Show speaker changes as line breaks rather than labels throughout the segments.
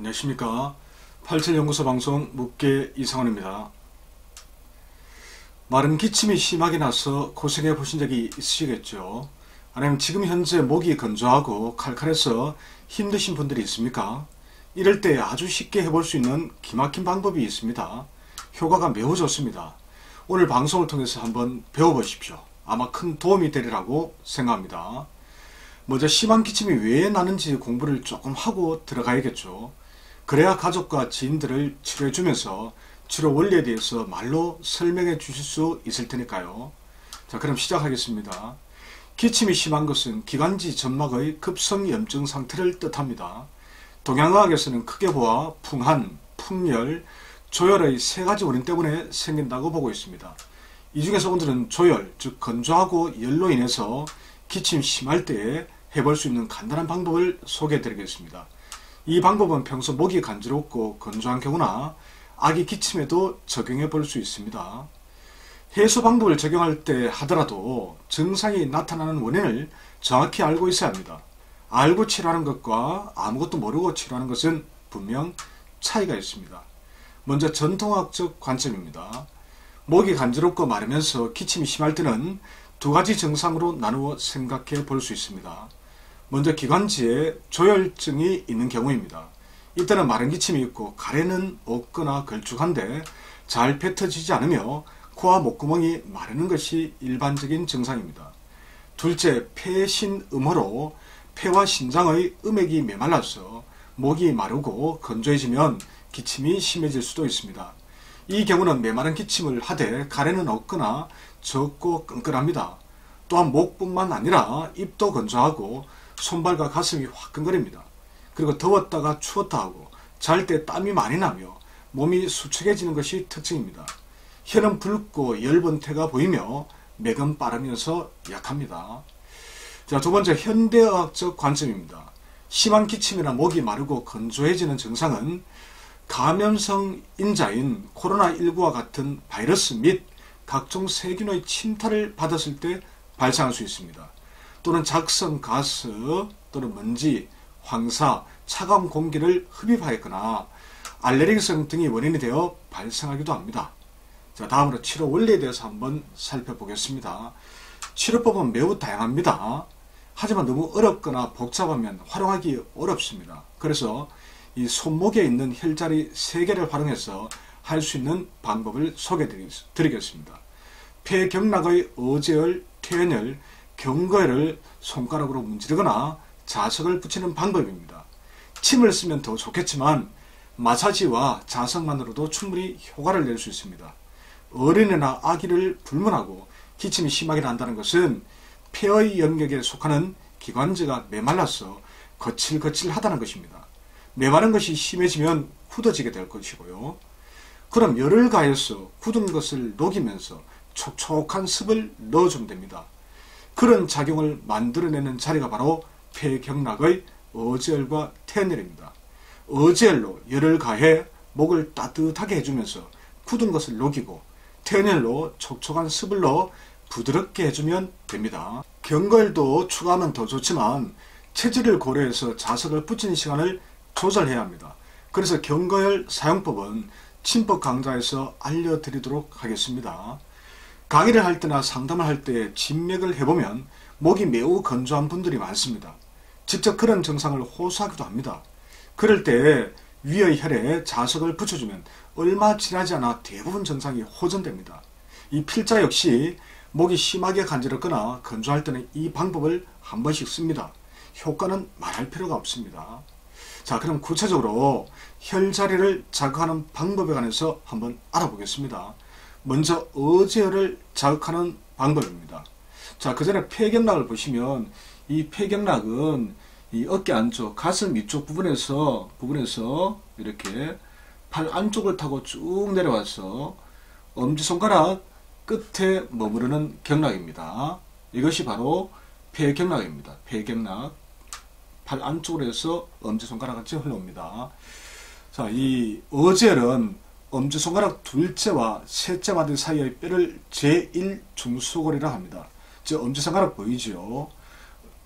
안녕하십니까. 87연구소 방송 묵계 이상원입니다. 마른 기침이 심하게 나서 고생해 보신 적이 있으시겠죠. 아니면 지금 현재 목이 건조하고 칼칼해서 힘드신 분들이 있습니까? 이럴 때 아주 쉽게 해볼 수 있는 기막힌 방법이 있습니다. 효과가 매우 좋습니다. 오늘 방송을 통해서 한번 배워보십시오. 아마 큰 도움이 되리라고 생각합니다. 먼저 심한 기침이 왜 나는지 공부를 조금 하고 들어가야겠죠. 그래야 가족과 지인들을 치료해주면서 치료 원리에 대해서 말로 설명해 주실 수 있을 테니까요. 자, 그럼 시작하겠습니다. 기침이 심한 것은 기관지 점막의 급성염증 상태를 뜻합니다. 동양의학에서는 크게 보아 풍한, 풍열, 조열의 세 가지 원인 때문에 생긴다고 보고 있습니다. 이 중에서 오늘은 조열, 즉 건조하고 열로 인해서 기침 심할 때에 해볼 수 있는 간단한 방법을 소개해 드리겠습니다. 이 방법은 평소 목이 간지럽고 건조한 경우나 아기 기침에도 적용해 볼 수 있습니다. 해소 방법을 적용할 때 하더라도 증상이 나타나는 원인을 정확히 알고 있어야 합니다. 알고 치료하는 것과 아무것도 모르고 치료하는 것은 분명 차이가 있습니다. 먼저 전통학적 관점입니다. 목이 간지럽고 마르면서 기침이 심할 때는 두 가지 증상으로 나누어 생각해 볼 수 있습니다. 먼저 기관지에 조열증이 있는 경우입니다. 이때는 마른 기침이 있고 가래는 없거나 걸쭉한데 잘 뱉어지지 않으며 코와 목구멍이 마르는 것이 일반적인 증상입니다. 둘째, 폐신음호로 폐와 신장의 음액이 메말라서 목이 마르고 건조해지면 기침이 심해질 수도 있습니다. 이 경우는 메마른 기침을 하되 가래는 없거나 적고 끈끈합니다. 또한 목뿐만 아니라 입도 건조하고 손발과 가슴이 화끈거립니다. 그리고 더웠다가 추웠다 하고 잘 때 땀이 많이 나며 몸이 수척해지는 것이 특징입니다. 혀는 붉고 엷은 태가 보이며 맥은 빠르면서 약합니다. 자, 두 번째, 현대의학적 관점입니다. 심한 기침이나 목이 마르고 건조해지는 증상은 감염성 인자인 코로나19와 같은 바이러스 및 각종 세균의 침탈을 받았을 때 발생할 수 있습니다. 또는 작성 가스 또는 먼지, 황사, 차가운 공기를 흡입하였거나 알레르기성 등이 원인이 되어 발생하기도 합니다. 자, 다음으로 치료 원리에 대해서 한번 살펴보겠습니다. 치료법은 매우 다양합니다. 하지만 너무 어렵거나 복잡하면 활용하기 어렵습니다. 그래서 이 손목에 있는 혈자리 3개를 활용해서 할 수 있는 방법을 소개해 드리겠습니다. 폐경락의 어제열, 퇴연열, 경거열을 손가락으로 문지르거나 자석을 붙이는 방법입니다. 침을 쓰면 더 좋겠지만 마사지와 자석만으로도 충분히 효과를 낼 수 있습니다. 어린애나 아기를 불문하고 기침이 심하게 난다는 것은 폐의 영역에 속하는 기관지가 메말라서 거칠거칠하다는 것입니다. 메마른 것이 심해지면 굳어지게 될 것이고요. 그럼 열을 가해서 굳은 것을 녹이면서 촉촉한 습을 넣어주면 됩니다. 그런 작용을 만들어내는 자리가 바로 폐경락의 어제열과 퇴연열입니다. 어제열로 열을 가해 목을 따뜻하게 해주면서 굳은 것을 녹이고 퇴연열로 촉촉한 습을 넣어 부드럽게 해주면 됩니다. 경거열도 추가하면 더 좋지만 체질을 고려해서 자석을 붙이는 시간을 조절해야 합니다. 그래서 경거열 사용법은 침법 강좌에서 알려드리도록 하겠습니다. 강의를 할 때나 상담을 할 때 진맥을 해보면 목이 매우 건조한 분들이 많습니다. 직접 그런 증상을 호소하기도 합니다. 그럴 때 위의 혈에 자석을 붙여주면 얼마 지나지 않아 대부분 증상이 호전됩니다. 이 필자 역시 목이 심하게 간지럽거나 건조할 때는 이 방법을 한 번씩 씁니다. 효과는 말할 필요가 없습니다. 자, 그럼 구체적으로 혈자리를 자극하는 방법에 관해서 한번 알아보겠습니다. 먼저 어제열을 자극하는 방법입니다. 자, 그 전에 폐경락을 보시면 이 폐경락은 이 어깨 안쪽, 가슴 위쪽 부분에서 이렇게 팔 안쪽을 타고 쭉 내려와서 엄지손가락 끝에 머무르는 경락입니다. 이것이 바로 폐경락입니다. 폐경락. 팔 안쪽으로 해서 엄지손가락같이 흘러옵니다. 자, 이 어제열은 엄지손가락 둘째와 셋째 마디 사이의 뼈를 제1중수골이라 합니다. 즉 엄지손가락 보이죠?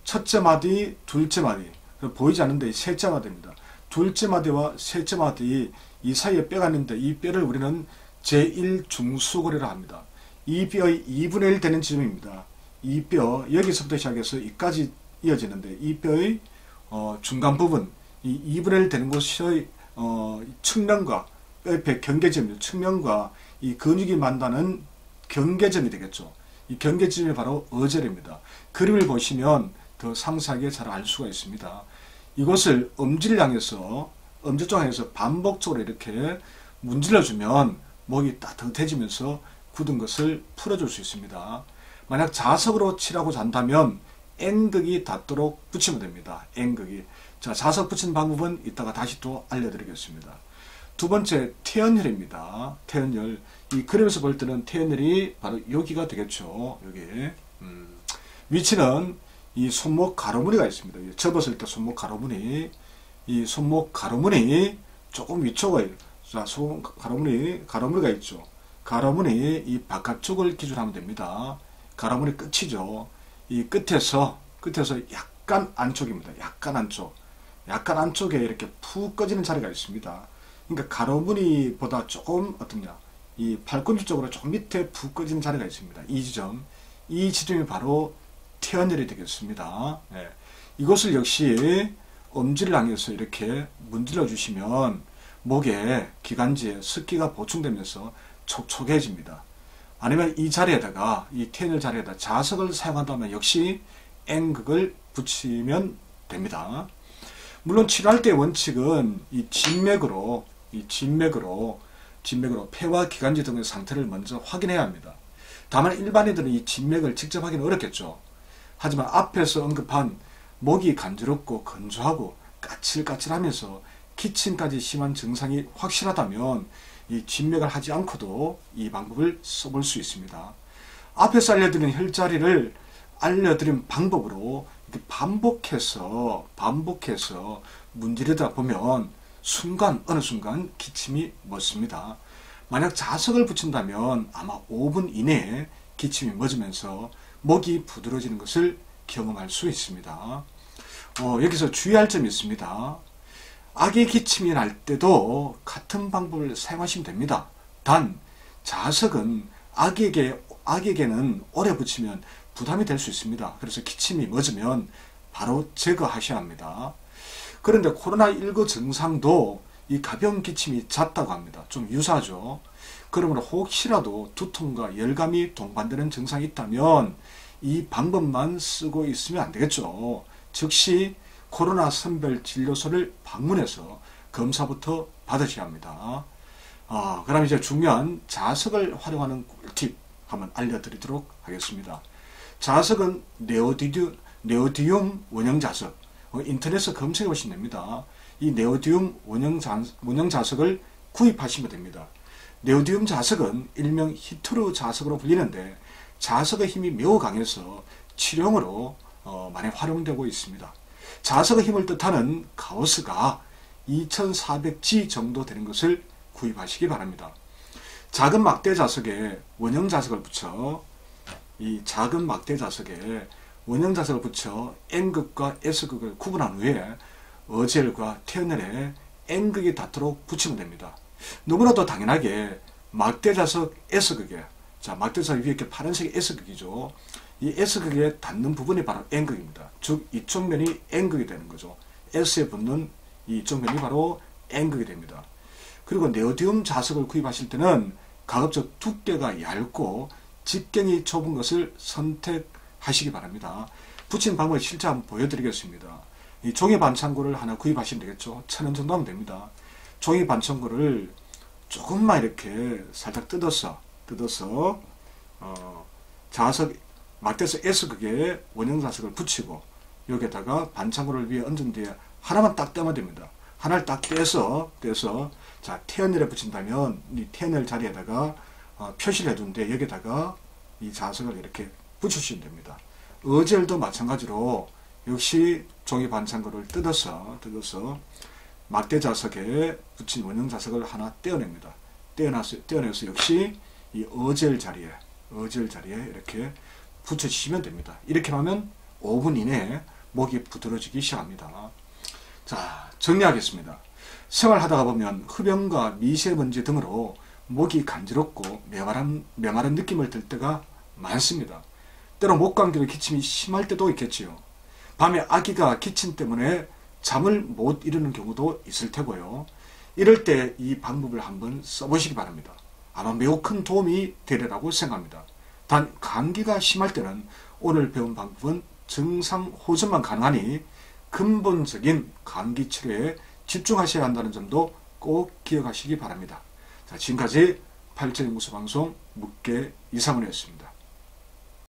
첫째 마디, 둘째 마디 보이지 않는데 셋째 마디입니다. 둘째 마디와 셋째 마디 이 사이에 뼈가 있는데 이 뼈를 우리는 제1중수골이라 합니다. 이 뼈의 2분의 1 되는 지점입니다. 이 뼈 여기서부터 시작해서 이까지 이어지는데 이 뼈의 중간 부분 이 2분의 1 되는 곳의 측면과 옆에 경계점이죠. 측면과 이 근육이 만나는 경계점이 되겠죠. 이 경계점이 바로 어절입니다. 그림을 보시면 더 상세하게 잘 알 수가 있습니다. 이곳을 엄지를 향해서 엄지 쪽 향해서 반복적으로 이렇게 문질러주면 목이 따뜻해지면서 굳은 것을 풀어줄 수 있습니다. 만약 자석으로 칠하고자 한다면 N극이 닿도록 붙이면 됩니다. N극이. 자, 자석 붙이는 방법은 이따가 다시 또 알려드리겠습니다. 두 번째, 태연혈입니다. 태연혈. 이 그림에서 볼 때는 태연혈이 바로 여기가 되겠죠. 여기. 위치는 이 손목 가로무늬가 있습니다. 접었을 때 손목 가로무늬. 이 손목 가로무늬 조금 위쪽에, 자, 손목 가로무늬가 있죠. 가로무늬 이 바깥쪽을 기준으로 하면 됩니다. 가로무늬 끝이죠. 이 끝에서 약간 안쪽입니다. 약간 안쪽에 이렇게 푹 꺼지는 자리가 있습니다. 그러니까 가로무늬보다 조금 어떠냐, 이 팔꿈치 쪽으로 좀 밑에 푹 꺼지는 자리가 있습니다. 이 지점이 바로 태연혈이 되겠습니다. 네. 이것을 역시 엄지를 향해서 이렇게 문질러 주시면 목에 기관지에 습기가 보충되면서 촉촉해집니다. 아니면 이 자리에다가 이 태연혈 자리에다 자석을 사용한다면 역시 N극을 붙이면 됩니다. 물론 치료할 때의 원칙은 이 진맥으로 폐와 기관지 등의 상태를 먼저 확인해야 합니다. 다만 일반인들은 이 진맥을 직접 하기는 어렵겠죠. 하지만 앞에서 언급한 목이 간지럽고 건조하고 까칠까칠하면서 기침까지 심한 증상이 확실하다면 이 진맥을 하지 않고도 이 방법을 써볼 수 있습니다. 앞에서 알려드린 혈자리를 알려드린 방법으로 반복해서 문지르다 보면 어느 순간 기침이 멎습니다. 만약 자석을 붙인다면 아마 5분 이내에 기침이 멎으면서 목이 부드러워지는 것을 경험할 수 있습니다. 여기서 주의할 점이 있습니다. 악의 기침이 날 때도 같은 방법을 사용하시면 됩니다. 단 자석은 악에게는 오래 붙이면 부담이 될 수 있습니다. 그래서 기침이 멎으면 바로 제거하셔야 합니다. 그런데 코로나19 증상도 이 가벼운 기침이 잦다고 합니다. 좀 유사하죠. 그러므로 혹시라도 두통과 열감이 동반되는 증상이 있다면 이 방법만 쓰고 있으면 안 되겠죠. 즉시 코로나 선별 진료소를 방문해서 검사부터 받으셔야 합니다. 그럼 이제 중요한 자석을 활용하는 꿀팁 한번 알려드리도록 하겠습니다. 자석은 네오디움 원형 자석, 인터넷에서 검색해 보시면 됩니다. 이 네오디움 원형 자석을 구입하시면 됩니다. 네오디움 자석은 일명 히토르 자석으로 불리는데 자석의 힘이 매우 강해서 치료용으로 많이 활용되고 있습니다. 자석의 힘을 뜻하는 가우스가 2400G 정도 되는 것을 구입하시기 바랍니다. 작은 막대 자석에 원형 자석을 붙여 N극과 S극을 구분한 후에 어젤과 태연혈에 N극이 닿도록 붙이면 됩니다. 너무나도 당연하게 막대 자석 S극에, 자, 막대 자석 위에 이렇게 파란색이 S극이죠. 이 S극에 닿는 부분이 바로 N극입니다. 즉 이쪽 면이 N극이 되는 거죠. S에 붙는 이쪽 면이 바로 N극이 됩니다. 그리고 네오디움 자석을 구입하실 때는 가급적 두께가 얇고 직경이 좁은 것을 선택하시기 바랍니다. 붙이는 방법을 실제 한번 보여드리겠습니다. 이 종이 반창고를 하나 구입하시면 되겠죠. 1000원 정도 하면 됩니다. 종이 반창고를 조금만 이렇게 살짝 뜯어서 자석 막대석 S극에 원형 자석을 붙이고 여기에다가 반창고를 위에 얹은 뒤에 하나만 딱 떼면 됩니다. 하나를 딱 떼서 자, 태연혈에 붙인다면 이 태연혈 자리에다가 표시를 해둔데 여기다가 이 자석을 이렇게 붙이시면 됩니다. 어젤도 마찬가지로 역시 종이 반창고를 뜯어서 막대 자석에 붙인 원형 자석을 하나 떼어냅니다. 떼어내서 역시 이 어젤 자리에 이렇게 붙여주시면 됩니다. 이렇게 하면 5분 이내에 목이 부드러워지기 시작합니다. 자, 정리하겠습니다. 생활하다가 보면 흡연과 미세먼지 등으로 목이 간지럽고 메마른 느낌을 들 때가 많습니다. 때로 목 감기로 기침이 심할 때도 있겠지요. 밤에 아기가 기침 때문에 잠을 못 이루는 경우도 있을 테고요. 이럴 때 이 방법을 한번 써보시기 바랍니다. 아마 매우 큰 도움이 되리라고 생각합니다. 단 감기가 심할 때는 오늘 배운 방법은 증상 호전만 가능하니 근본적인 감기 치료에 집중하셔야 한다는 점도 꼭 기억하시기 바랍니다. 자, 지금까지 8.연구소 방송 묻게 이상훈이었습니다.